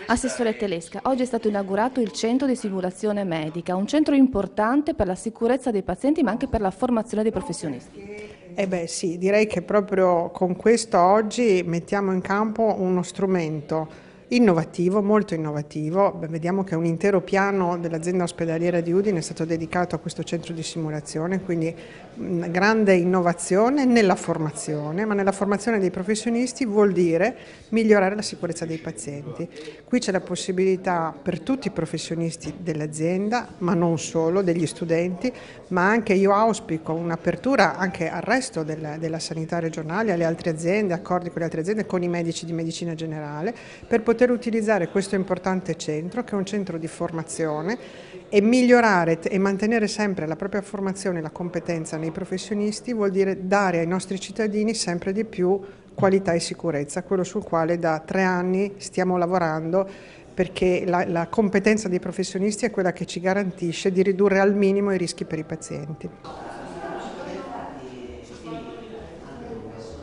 Assessore Telesca, oggi è stato inaugurato il centro di simulazione medica, un centro importante per la sicurezza dei pazienti ma anche per la formazione dei professionisti. Eh beh sì, direi che proprio con questo oggi mettiamo in campo uno strumento innovativo, molto innovativo. Beh, vediamo che un intero piano dell'azienda ospedaliera di Udine è stato dedicato a questo centro di simulazione, quindi grande innovazione nella formazione, ma nella formazione dei professionisti vuol dire migliorare la sicurezza dei pazienti. Qui c'è la possibilità per tutti i professionisti dell'azienda, ma non solo, degli studenti, ma anche io auspico un'apertura anche al resto della sanità regionale, alle altre aziende, accordi con le altre aziende, con i medici di medicina generale, per poter utilizzare questo importante centro, che è un centro di formazione, e migliorare e mantenere sempre la propria formazione e la competenza nei professionisti vuol dire dare ai nostri cittadini sempre di più qualità e sicurezza, quello sul quale da 3 anni stiamo lavorando, perché la competenza dei professionisti è quella che ci garantisce di ridurre al minimo i rischi per i pazienti.